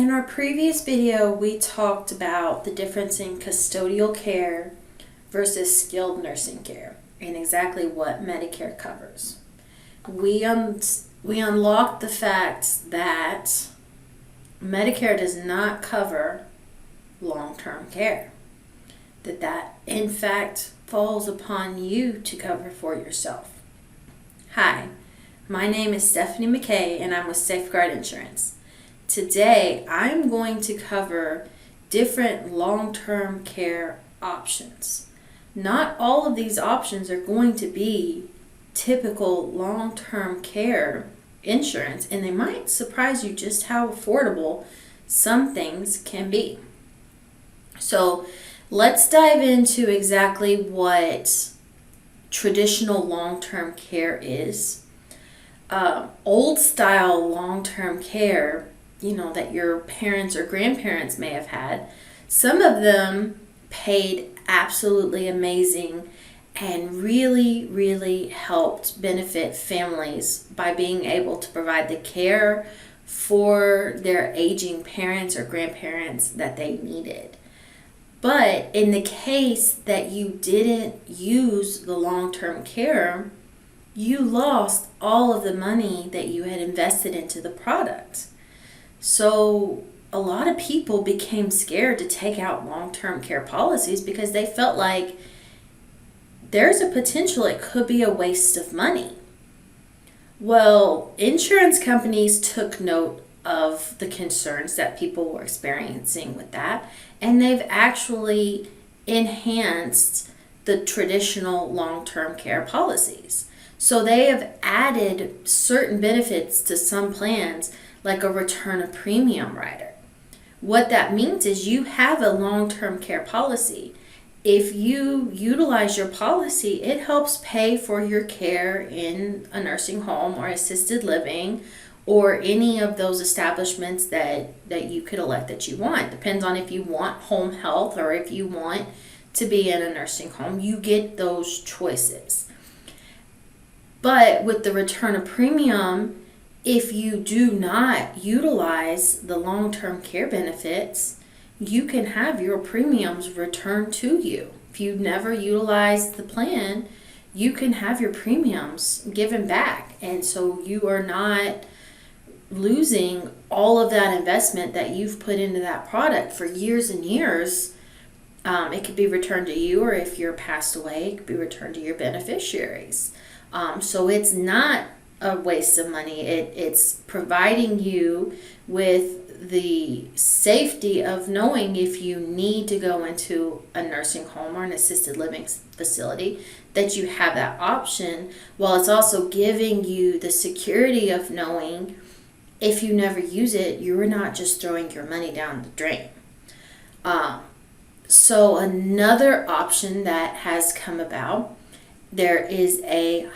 In our previous video, we talked about the difference in custodial care versus skilled nursing care and exactly what Medicare covers. We unlocked the fact that Medicare does not cover long-term care. That in fact falls upon you to cover for yourself. Hi, my name is Stephanie McKay and I'm with Safeguard Insurance. Today I'm going to cover different long-term care options. Not all of these options are going to be typical long-term care insurance, and they might surprise you just how affordable some things can be. So let's dive into exactly what traditional long-term care is. Old style long-term care, that your parents or grandparents may have had, some of them paid absolutely amazing and really, really helped benefit families by being able to provide the care for their aging parents or grandparents that they needed. But in the case that you didn't use the long-term care, you lost all of the money that you had invested into the product. So a lot of people became scared to take out long-term care policies because they felt like there's a potential it could be a waste of money. Well, insurance companies took note of the concerns that people were experiencing with that, and they've actually enhanced the traditional long-term care policies. So they have added certain benefits to some plans, like a return of premium rider. What that means is you have a long-term care policy. If you utilize your policy, it helps pay for your care in a nursing home or assisted living or any of those establishments that you could elect that you want. Depends on if you want home health or if you want to be in a nursing home. You get those choices. But with the return of premium, if you do not utilize the long-term care benefits, you can have your premiums returned to you. If you never utilize the plan, you can have your premiums given back. And so you are not losing all of that investment that you've put into that product for years and years. It could be returned to you, or if you're passed away, it could be returned to your beneficiaries. So it's not a waste of money. It's providing you with the safety of knowing if you need to go into a nursing home or an assisted living facility, that you have that option, while it's also giving you the security of knowing if you never use it, you're not just throwing your money down the drain. So another option that has come about, there is a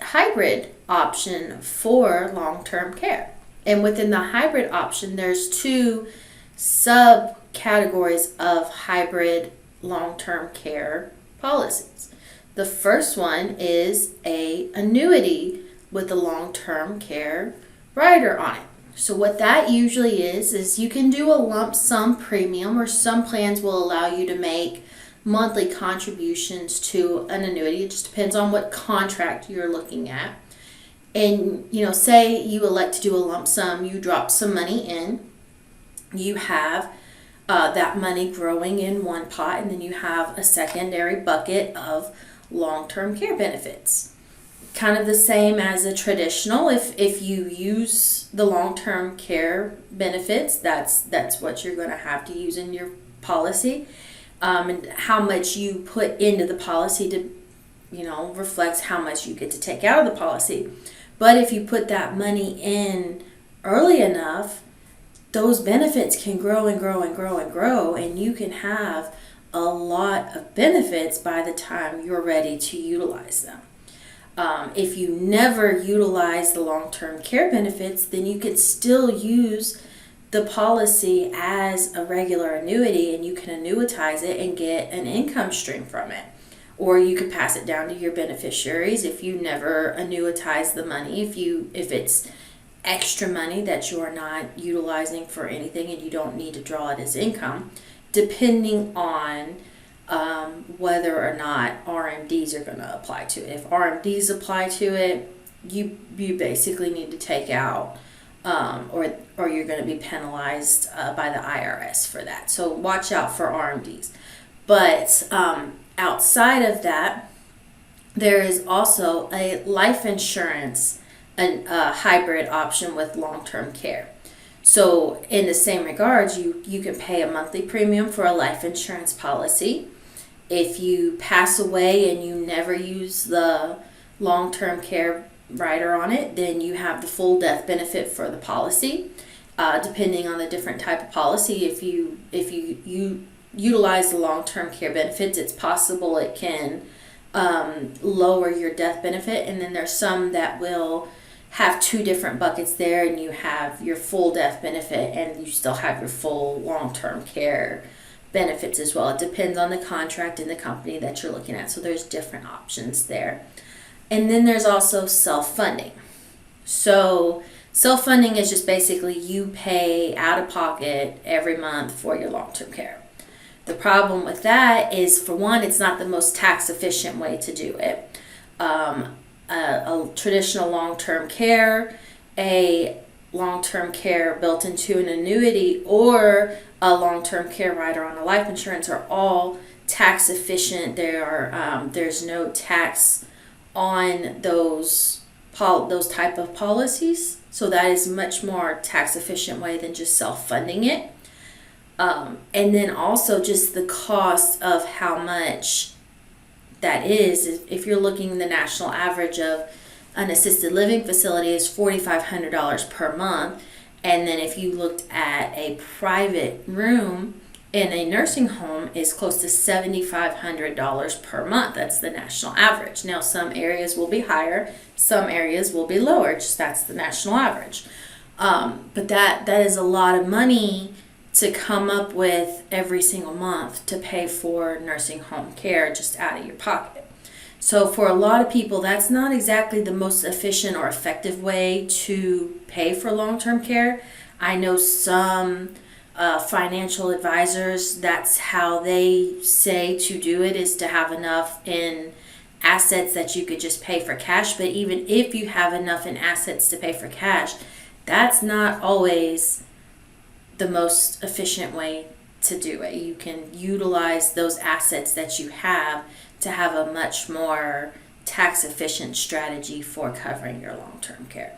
hybrid option for long-term care. And within the hybrid option, there's two subcategories of hybrid long-term care policies. The first one is a annuity with a long-term care rider on it. So what that usually is you can do a lump sum premium, or some plans will allow you to make monthly contributions to an annuity. It just depends on what contract you're looking at. And, say you elect to do a lump sum, you drop some money in, you have that money growing in one pot, and then you have a secondary bucket of long-term care benefits. Kind of the same as a traditional. If you use the long-term care benefits, that's what you're going to have to use in your policy. And how much you put into the policy to, reflects how much you get to take out of the policy. But if you put that money in early enough, those benefits can grow and grow and grow and grow, and you can have a lot of benefits by the time you're ready to utilize them. If you never utilize the long-term care benefits, then you can still use the policy as a regular annuity, and you can annuitize it and get an income stream from it. Or you could pass it down to your beneficiaries if you never annuitize the money. If it's extra money that you are not utilizing for anything and you don't need to draw it as income, depending on whether or not RMDs are going to apply to it. If RMDs apply to it, you basically need to take out or you're going to be penalized by the IRS for that. So watch out for RMDs. But outside of that, there is also a life insurance, a hybrid option with long-term care. So in the same regards, you can pay a monthly premium for a life insurance policy. If you pass away and you never use the long-term care rider on it, then you have the full death benefit for the policy. Depending on the different type of policy, if you utilize the long-term care benefits, it's possible it can lower your death benefit. And then there's some that will have two different buckets there, and you have your full death benefit and you still have your full long-term care benefits as well. It depends on the contract and the company that you're looking at. So there's different options there. And then there's also self-funding. So self-funding is just basically you pay out of pocket every month for your long-term care. The problem with that is, for one, it's not the most tax efficient way to do it. A traditional long-term care, a long-term care built into an annuity, or a long-term care rider on a life insurance are all tax efficient. There's no tax on those type of policies, so that is much more tax efficient way than just self-funding it. And then also just the cost of how much that is. If you're looking, the national average of an assisted living facility is $4,500 per month. And then if you looked at a private room in a nursing home, is close to $7,500 per month. That's the national average. Now, some areas will be higher, some areas will be lower. Just that's the national average. But that is a lot of money to come up with every single month to pay for nursing home care just out of your pocket. So for a lot of people, that's not exactly the most efficient or effective way to pay for long-term care. I know some financial advisors, that's how they say to do it, is to have enough in assets that you could just pay for cash. But even if you have enough in assets to pay for cash, that's not always the most efficient way to do it. You can utilize those assets that you have to have a much more tax efficient strategy for covering your long-term care.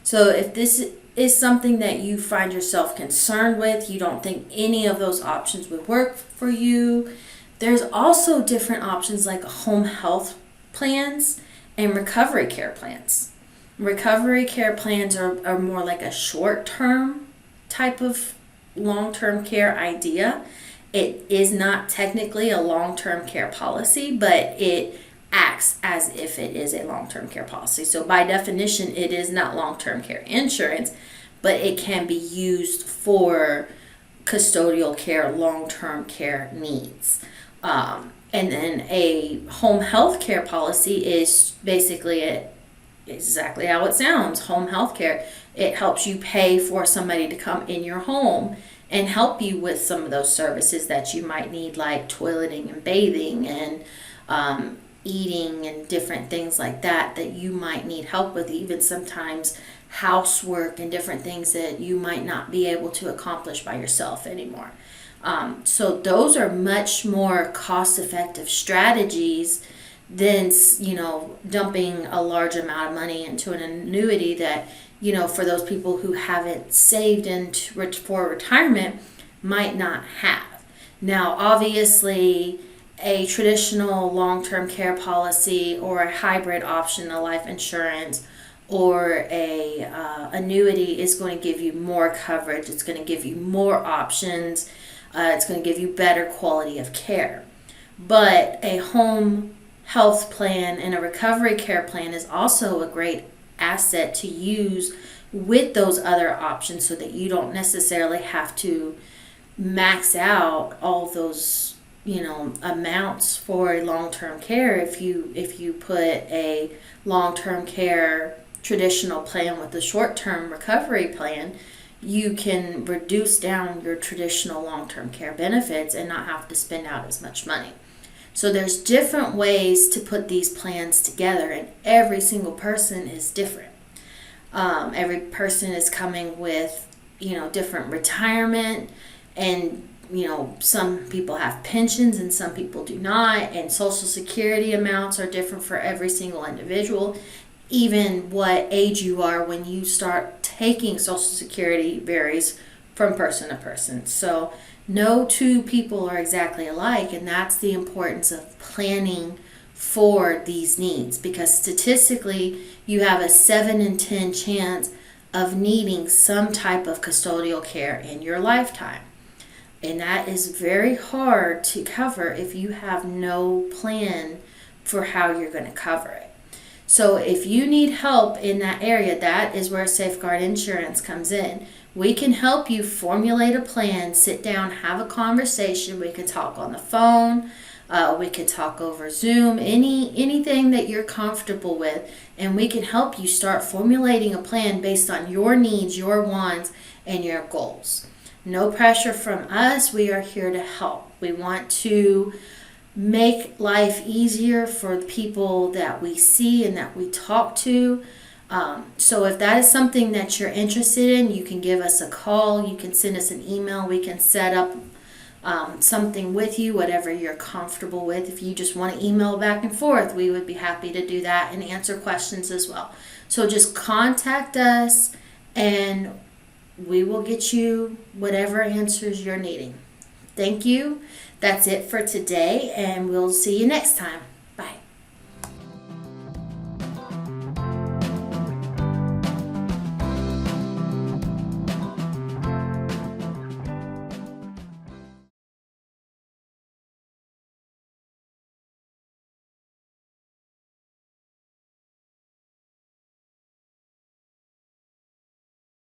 So if this is something that you find yourself concerned with, you don't think any of those options would work for you, there's also different options like home health plans and recovery care plans. Recovery care plans are more like a short-term type of long-term care idea. It is not technically a long-term care policy, but it acts as if it is a long-term care policy. So by definition, it is not long-term care insurance, but it can be used for custodial care, long-term care needs. And then a home health care policy is basically exactly how it sounds, home health care. It helps you pay for somebody to come in your home and help you with some of those services that you might need, like toileting and bathing and eating and different things like that you might need help with, even sometimes housework and different things that you might not be able to accomplish by yourself anymore. So those are much more cost-effective strategies than, dumping a large amount of money into an annuity that, for those people who haven't saved for retirement might not have. Now, obviously, a traditional long-term care policy or a hybrid option, a life insurance or a annuity, is going to give you more coverage. It's going to give you more options. It's going to give you better quality of care. But a home health plan and a recovery care plan is also a great asset to use with those other options, so that you don't necessarily have to max out all those amounts for long-term care. If you put a long-term care traditional plan with the short-term recovery plan, you can reduce down your traditional long-term care benefits and not have to spend out as much money. So there's different ways to put these plans together, and every single person is different. Every person is coming with, different retirement, and, some people have pensions and some people do not, and Social Security amounts are different for every single individual. Even what age you are when you start taking Social Security varies from person to person. So no two people are exactly alike, and that's the importance of planning for these needs, because statistically you have a 7 in 10 chance of needing some type of custodial care in your lifetime. And that is very hard to cover if you have no plan for how you're going to cover it. So if you need help in that area, that is where Safeguard Insurance comes in. We can help you formulate a plan, sit down, have a conversation. We can talk on the phone. We could talk over Zoom, anything that you're comfortable with, and we can help you start formulating a plan based on your needs, your wants, and your goals. No pressure from us. We are here to help. We want to make life easier for the people that we see and that we talk to. So if that is something that you're interested in, you can give us a call. You can send us an email. We can set up something with you, whatever you're comfortable with. If you just want to email back and forth, we would be happy to do that and answer questions as well. So just contact us and we will get you whatever answers you're needing. Thank you. That's it for today, and we'll see you next time.